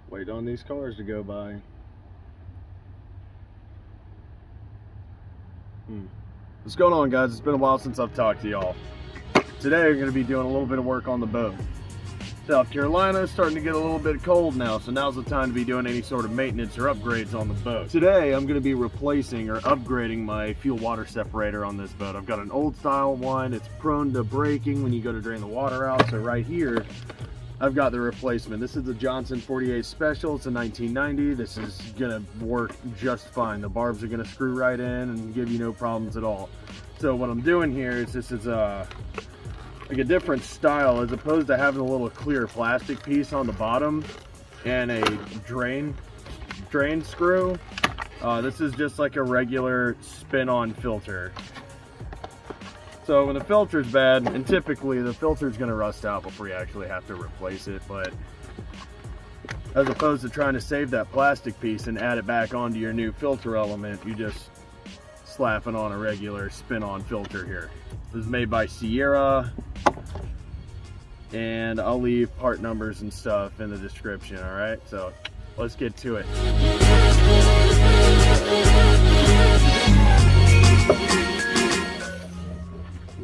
Wait on these cars to go by. What's going on, guys? It's been a while since I've talked to y'all. Today we're going to be doing a little bit of work on the boat. South Carolina is starting to get a little bit cold now, so now's the time to be doing any sort of maintenance or upgrades on the boat. Today I'm going to be replacing or upgrading my fuel water separator on this boat. I've got an old style one. It's prone to breaking when you go to drain the water out, so right here I've got the replacement. This is the Johnson 48 Special. It's a 1990. This is gonna work just fine. The barbs are gonna screw right in and give you no problems at all. So what I'm doing here is this is like a different style. As opposed to having a little clear plastic piece on the bottom and a drain screw, this is just like a regular spin-on filter. So when the filter's bad, and typically the filter's gonna rust out before you actually have to replace it, but as opposed to trying to save that plastic piece and add it back onto your new filter element, you just slap it on a regular spin-on filter here. This is made by Sierra, and I'll leave part numbers and stuff in the description, all right? So let's get to it.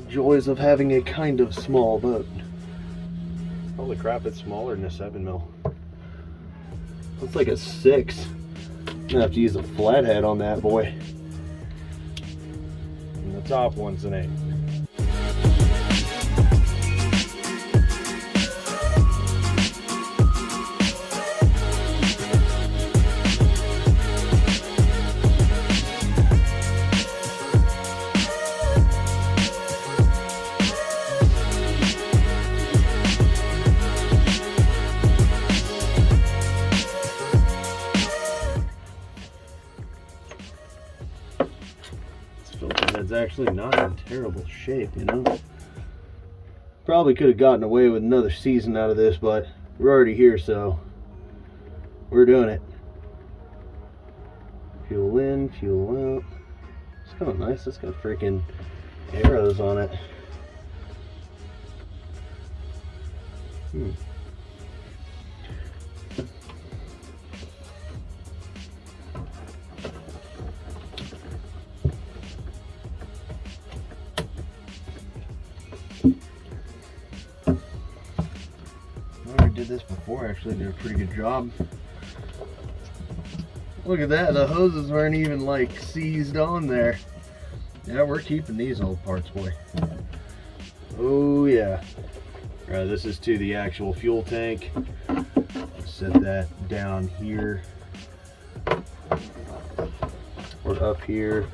Joys of having a kind of small boat. Holy crap, it's smaller than a 7mm. Looks like a 6. I'm gonna have to use a flathead on that boy. And the top one's an 8. It's actually not in terrible shape, you know. Probably could have gotten away with another season out of this, but we're already here, so we're doing it. Fuel in, fuel out. It's kind of nice. It's got freaking arrows on it. Did this before, actually did a pretty good job. Look at that, the hoses weren't even like seized on there. Yeah, we're keeping these old parts, boy. Oh yeah. All right, this is to the actual fuel tank. Set that down here or up here.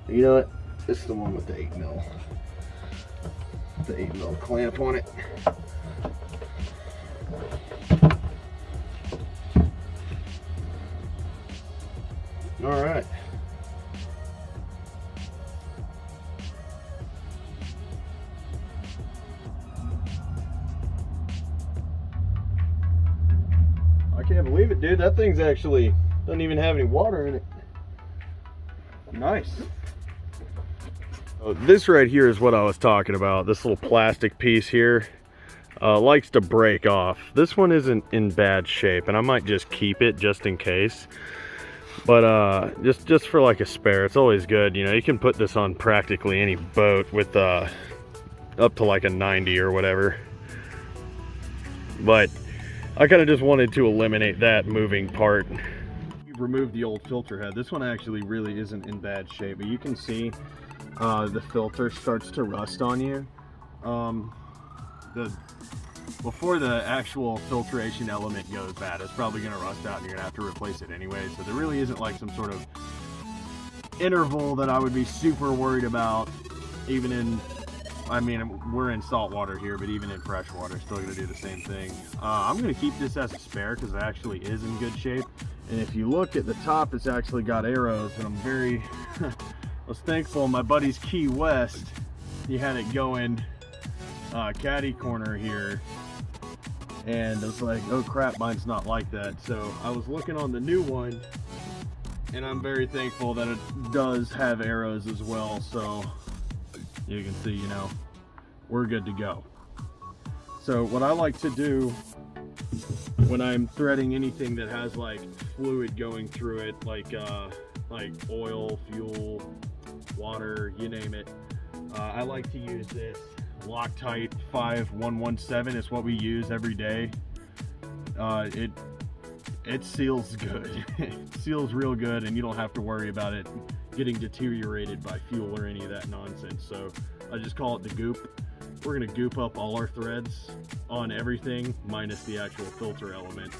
You know what, this is the one with the 8mm, the 8mm clamp on it. All right. I can't believe it, dude. That thing's actually doesn't even have any water in it. Nice. Oh, this right here is what I was talking about. This little plastic piece here likes to break off. This one isn't in bad shape, and I might just keep it just in case. But just for like a spare, it's always good. You know, you can put this on practically any boat with up to like a 90 or whatever. But I kind of just wanted to eliminate that moving part. You've removed the old filter head. This one actually really isn't in bad shape, but you can see the filter starts to rust on you. Before the actual filtration element goes bad, it's probably going to rust out and you're going to have to replace it anyway. So there really isn't like some sort of interval that I would be super worried about, even in, I mean, we're in salt water here, but even in fresh water, still going to do the same thing. I'm going to keep this as a spare because it actually is in good shape. And if you look at the top, it's actually got arrows, and I'm very, I was thankful my buddy's Key West, he had it going caddy corner here, and I was like, oh crap, mine's not like that. So I was looking on the new one, and I'm very thankful that it does have arrows as well. So you can see, you know, we're good to go. So what I like to do when I'm threading anything that has like fluid going through it, like oil, fuel, water, you name it. I like to use this Loctite 5117. It's what we use every day. It seals good. It seals real good, and you don't have to worry about it getting deteriorated by fuel or any of that nonsense. So I just call it the goop. We're gonna goop up all our threads on everything minus the actual filter element,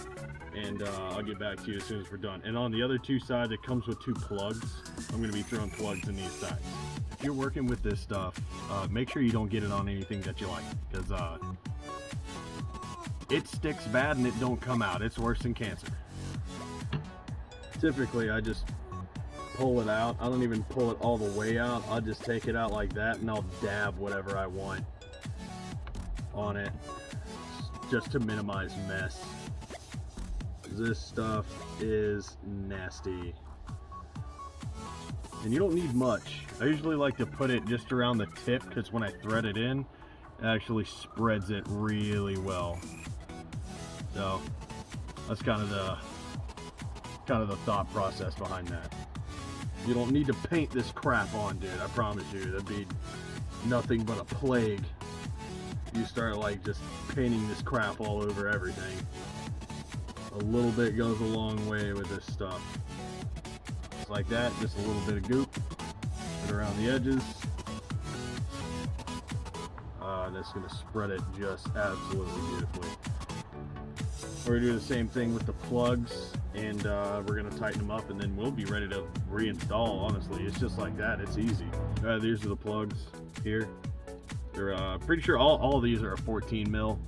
and I'll get back to you as soon as we're done. And on the other two sides, it comes with 2 plugs. I'm gonna be throwing plugs in these sides. If you're working with this stuff, make sure you don't get it on anything that you like, because it sticks bad and it don't come out. It's worse than cancer. Typically, I just pull it out. I don't even pull it all the way out. I'll just take it out like that, and I'll dab whatever I want on it, just to minimize mess. This stuff is nasty, and you don't need much. I usually like to put it just around the tip, because when I thread it in, it actually spreads it really well. So that's kind of the thought process behind that. You don't need to paint this crap on, dude. I promise you, that'd be nothing but a plague. You start like just painting this crap all over everything. A little bit goes a long way with this stuff. Just like that, just a little bit of goop. Put it around the edges. That's gonna spread it just absolutely beautifully. We're gonna do the same thing with the plugs, and we're gonna tighten them up, and then we'll be ready to reinstall. Honestly, it's just like that. It's easy. These are the plugs here. They're pretty sure all of these are a 14 mil.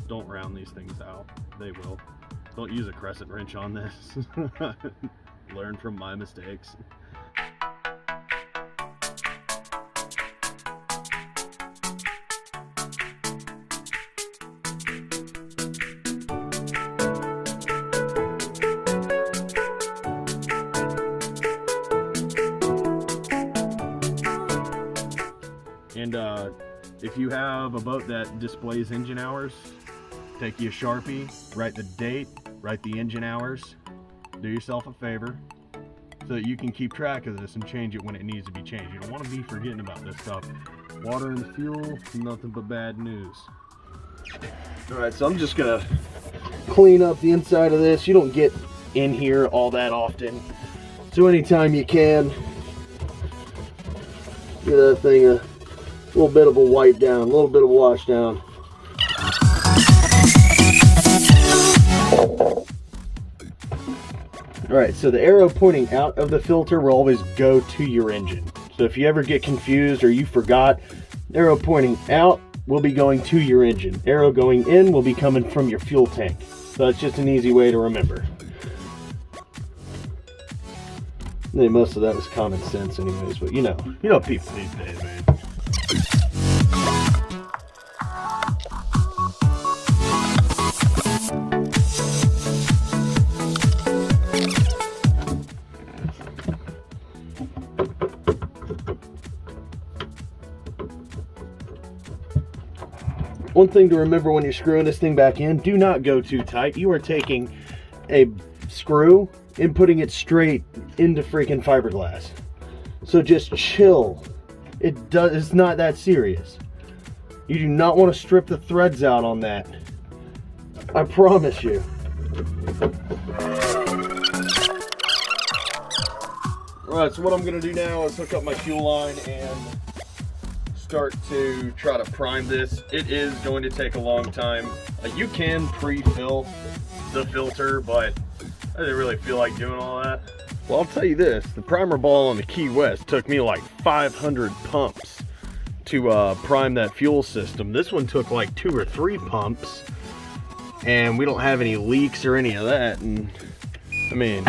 Don't round these things out. They will. Don't use a crescent wrench on this. Learn from my mistakes. And if you have a boat that displays engine hours, take you a Sharpie, write the date, write the engine hours, do yourself a favor so that you can keep track of this and change it when it needs to be changed. You don't want to be forgetting about this stuff. Water and the fuel, nothing but bad news. Alright, so I'm just gonna clean up the inside of this. You don't get in here all that often, so anytime you can, give that thing a little bit of a wipe down, a little bit of wash down. Alright, so the arrow pointing out of the filter will always go to your engine. So if you ever get confused or you forgot, arrow pointing out will be going to your engine. Arrow going in will be coming from your fuel tank. So it's just an easy way to remember. I mean, most of that was common sense anyways, but you know people these days, man. One thing to remember when you're screwing this thing back in, do not go too tight. You are taking a screw and putting it straight into freaking fiberglass. So just chill. It's not that serious. You do not want to strip the threads out on that. I promise you. Alright, so what I'm going to do now is hook up my fuel line and start to try to prime this. It is going to take a long time. You can pre-fill the filter, but I didn't really feel like doing all that. Well, I'll tell you this, the primer ball on the Key West took me like 500 pumps to prime that fuel system. This one took like 2 or 3 pumps, and we don't have any leaks or any of that. And I mean,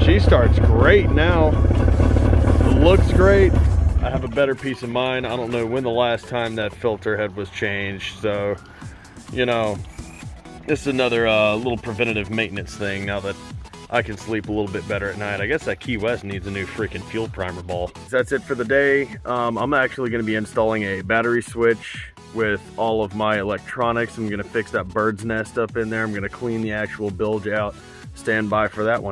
she starts great now. It looks great. I have a better peace of mind. I don't know when the last time that filter head was changed, so you know, this is another little preventative maintenance thing now that I can sleep a little bit better at night. I guess that Key West needs a new freaking fuel primer ball. So that's it for the day. I'm actually going to be installing a battery switch with all of my electronics. I'm gonna fix that bird's nest up in there. I'm gonna clean the actual bilge out. Stand by for that one.